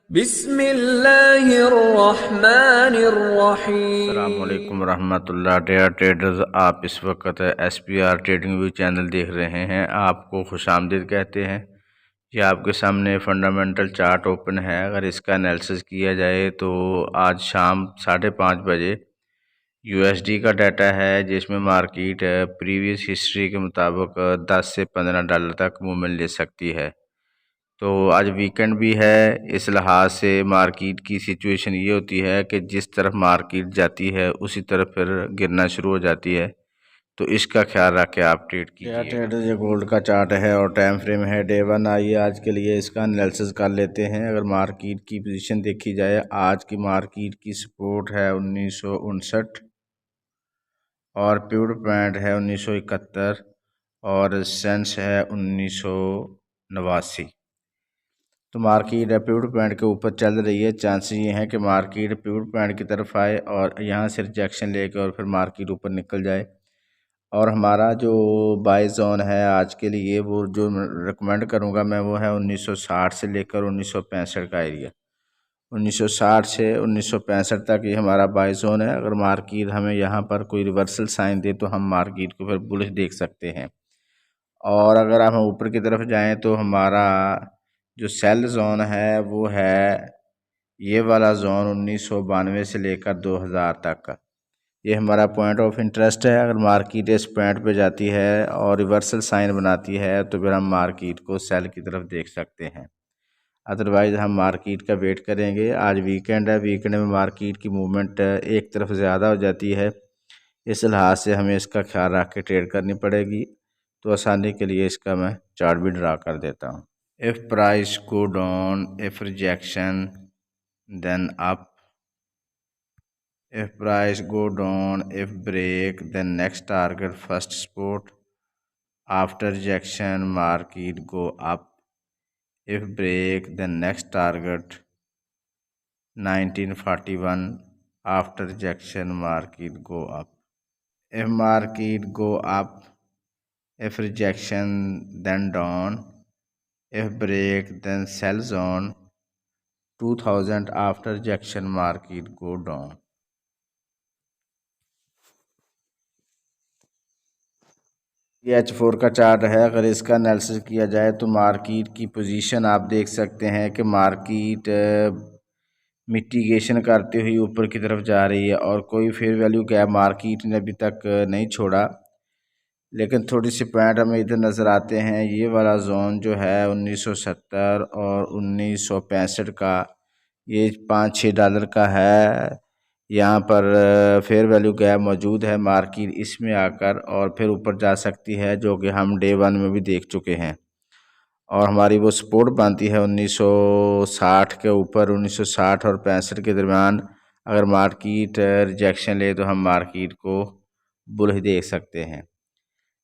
अस्सलाम बिस्मिल्लाहिर्रहमानिर्रहीम। वालेकुम रहमतुल्लाह। डेयर ट्रेडर्स, आप इस वक्त SPR ट्रेडिंग व्यू चैनल देख रहे हैं। आपको खुशामदीद कहते हैं। ये आपके सामने फंडामेंटल चार्ट ओपन है। अगर इसका एनालिसिस किया जाए तो आज शाम 5:30 बजे USD का डाटा है, जिसमें मार्केट प्रीवियस हिस्ट्री के मुताबिक 10 से 15 डॉलर तक मूवमेंट ले सकती है। तो आज वीकेंड भी है, इस लिहाज से मार्केट की सिचुएशन ये होती है कि जिस तरफ मार्केट जाती है उसी तरफ फिर गिरना शुरू हो जाती है। तो इसका ख्याल रख के आप ट्रेड कीजिएगा। ट्रेडर ये गोल्ड का चार्ट है और टाइम फ्रेम है डे 1। आइए आज के लिए इसका एनालिसिस कर लेते हैं। अगर मार्केट की पोजीशन देखी जाए, आज की मार्केट की सपोर्ट है 1959 और प्यूर पॉइंट है 1971 और सेंस है 1989। तो मार्केट प्यूर पॉइंट के ऊपर चल रही है। चांसेस ये हैं कि मार्केट प्यूर पॉइंट की तरफ आए और यहाँ से रिजेक्शन लेके और फिर मार्केट ऊपर निकल जाए। और हमारा जो बाय जोन है आज के लिए, वो जो रिकमेंड करूँगा मैं, वो है 1960 से लेकर 1965 का एरिया। 1960 से 1965 तक ये हमारा बाय जोन है। अगर मार्केट हमें यहाँ पर कोई रिवर्सल साइन दे तो हम मार्केट को फिर बुलिश देख सकते हैं। और अगर हम ऊपर की तरफ जाएं तो हमारा जो सेल जोन है वो है ये वाला जोन 1992 से लेकर 2000 तक का। ये हमारा पॉइंट ऑफ इंटरेस्ट है। अगर मार्केट इस पॉइंट पे जाती है और रिवर्सल साइन बनाती है तो फिर हम मार्केट को सेल की तरफ देख सकते हैं। अदरवाइज़ हम मार्केट का वेट करेंगे। आज वीकेंड है, वीकेंड में मार्केट की मूवमेंट एक तरफ ज़्यादा हो जाती है। इस लिहाज से हमें इसका ख्याल रख के ट्रेड करनी पड़ेगी। तो आसानी के लिए इसका मैं चार्ट भी ड्रा कर देता हूँ। If price go down, if rejection then up, if price go down, if break then next target first support, after rejection market go up, if break then next target 1941, after rejection market go up, if market go up, if rejection then down, if break then sell zone 2000, after rejection market go down। ये H4 का chart है। अगर इसका analysis किया जाए तो market की position आप देख सकते हैं कि मार्केट मिटिगेशन करते हुए ऊपर की तरफ जा रही है और कोई फेयर वैल्यू गैप मार्केट ने अभी तक नहीं छोड़ा। लेकिन थोड़ी सी पॉइंट हमें इधर नज़र आते हैं। ये वाला जोन जो है 1970 और 1965 का, ये 5-6 डॉलर का है। यहाँ पर फेयर वैल्यू गैप मौजूद है। मार्केट इसमें आकर और फिर ऊपर जा सकती है, जो कि हम डे 1 में भी देख चुके हैं। और हमारी वो सपोर्ट बनती है 1960 के ऊपर। 1960 और 65 के दरमियान अगर मार्केट रिजेक्शन ले तो हम मार्केट को बुलिश देख सकते हैं।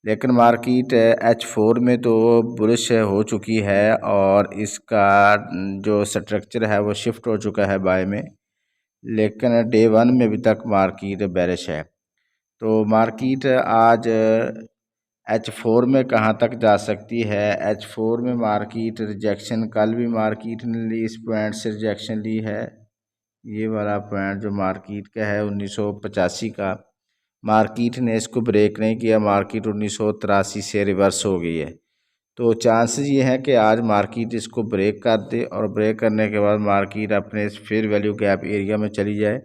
लेकिन मार्केट H4 में तो बुलिश हो चुकी है और इसका जो स्ट्रक्चर है वो शिफ्ट हो चुका है बाय में। लेकिन डे 1 में अभी तक मार्केट बेरिश है। तो मार्केट आज H4 में कहाँ तक जा सकती है? H4 में मार्केट रिजेक्शन, कल भी मार्केट ने ली, इस पॉइंट से रिजेक्शन ली है। ये वाला पॉइंट जो मार्केट का है 1985 का, मार्केट ने इसको ब्रेक नहीं किया। मार्केट 1983 से रिवर्स हो गई है। तो चांसेस ये हैं कि आज मार्केट इसको ब्रेक कर दे और ब्रेक करने के बाद मार्केट अपने फेयर वैल्यू गैप एरिया में चली जाए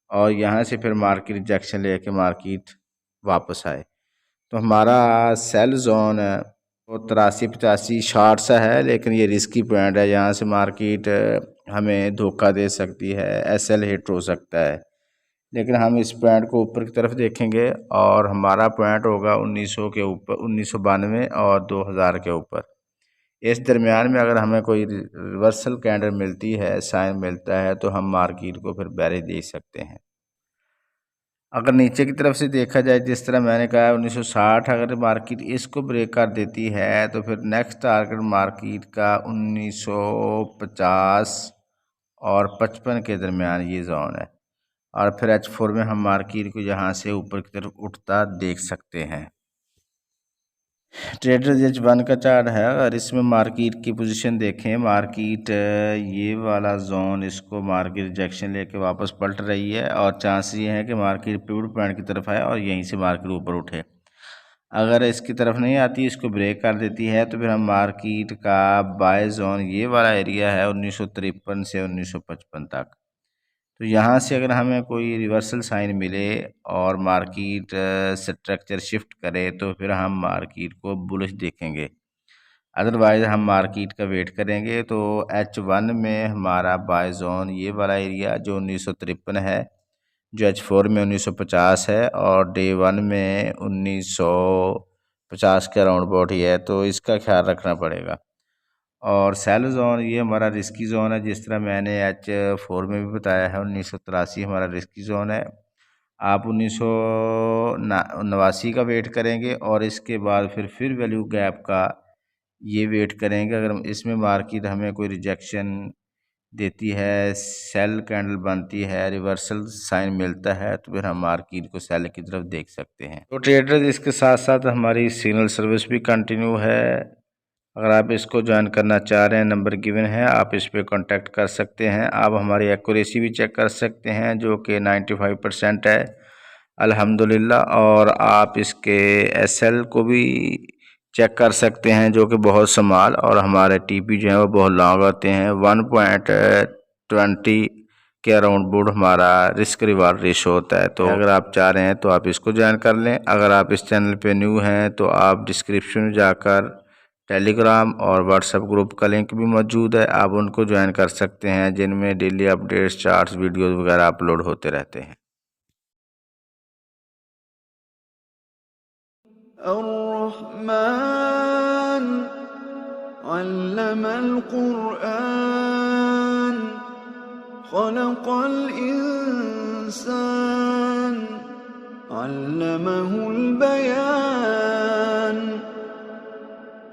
और यहाँ से फिर मार्केट रिजेक्शन लेके मार्केट वापस आए। तो हमारा सेल जोन है वो 83-85 शार्ट सा है, लेकिन ये रिस्की पॉइंट है। यहाँ से मार्केट हमें धोखा दे सकती है, SL हिट हो सकता है। लेकिन हम इस पॉइंट को ऊपर की तरफ देखेंगे और हमारा पॉइंट होगा 1900 के ऊपर, 1992 और 2000 के ऊपर। इस दरमियान में अगर हमें कोई रिवर्सल कैंडल मिलती है, साइन मिलता है, तो हम मार्केट को फिर बेरिश दे सकते हैं। अगर नीचे की तरफ से देखा जाए, जिस तरह मैंने कहा 1960, अगर मार्केट इसको ब्रेक कर देती है तो फिर नेक्स्ट टारगेट मार्केट का 1950 और 55 के दरमियान ये जोन है। और फिर H4 में हम मार्केट को यहाँ से ऊपर की तरफ उठता देख सकते हैं। ट्रेडर्स H1 का चार्ट है। अगर इसमें मार्केट की पोजीशन देखें, मार्केट ये वाला जोन, इसको मार्केट रिजेक्शन लेके वापस पलट रही है और चांस ये है कि मार्केट पिवट पॉइंट की तरफ आए और यहीं से मार्केट ऊपर उठे। अगर इसकी तरफ नहीं आती, इसको ब्रेक कर देती है, तो फिर हम मार्केट का बाय जोन, ये वाला एरिया है 1953 से 1955 तक। तो यहाँ से अगर हमें कोई रिवर्सल साइन मिले और मार्केट स्ट्रक्चर शिफ्ट करे तो फिर हम मार्केट को बुलिश देखेंगे। अदरवाइज़ हम मार्केट का वेट करेंगे। तो H1 में हमारा बाय जोन ये वाला एरिया जो 1953 है, जो H4 में 1950 है और डे 1 में 1950 के अराउंड अबाउट ही है, तो इसका ख्याल रखना पड़ेगा। और सेल जोन ये हमारा रिस्की जोन है, जिस तरह मैंने H4 में भी बताया है 1983 हमारा रिस्की जोन है। आप 1989 का वेट करेंगे और इसके बाद फिर वैल्यू गैप का ये वेट करेंगे। अगर इसमें मार्केट हमें कोई रिजेक्शन देती है, सेल कैंडल बनती है, रिवर्सल साइन मिलता है, तो फिर हम मार्केट को सेल की तरफ देख सकते हैं। तो ट्रेडर्स इसके साथ साथ हमारी सिग्नल सर्विस भी कंटिन्यू है। अगर आप इसको ज्वाइन करना चाह रहे हैं, नंबर गिवन है, आप इस पर कांटेक्ट कर सकते हैं। आप हमारी एक्यूरेसी भी चेक कर सकते हैं जो कि 95% है अल्हम्दुलिल्लाह। और आप इसके एसएल को भी चेक कर सकते हैं जो कि बहुत स्मॉल, और हमारे टीपी जो है वो बहुत लॉन्ग होते हैं। 1.20 के अराउंड बोर्ड हमारा रिस्क रिवार्ड रेशो होता है। तो अगर आप चाह रहे हैं तो आप इसको ज्वाइन कर लें। अगर आप इस चैनल पे न्यू हैं तो आप डिस्क्रिप्शन में जाकर टेलीग्राम और व्हाट्सएप ग्रुप का लिंक भी मौजूद है, आप उनको ज्वाइन कर सकते हैं, जिनमें डेली अपडेट्स, चार्ट्स, वीडियोस वगैरह अपलोड होते रहते हैं। अर्रहमान अल्लमल कुरआन खलक़ल इंसान अल्लमहुल बयान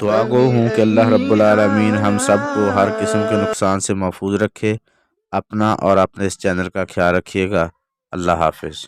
दुआ गो हूँ कि अल्लाह रब्बुल आलमीन हम सब को हर किस्म के नुकसान से महफूज रखे। अपना और अपने इस चैनल का ख्याल रखिएगा। अल्लाह हाफिज़।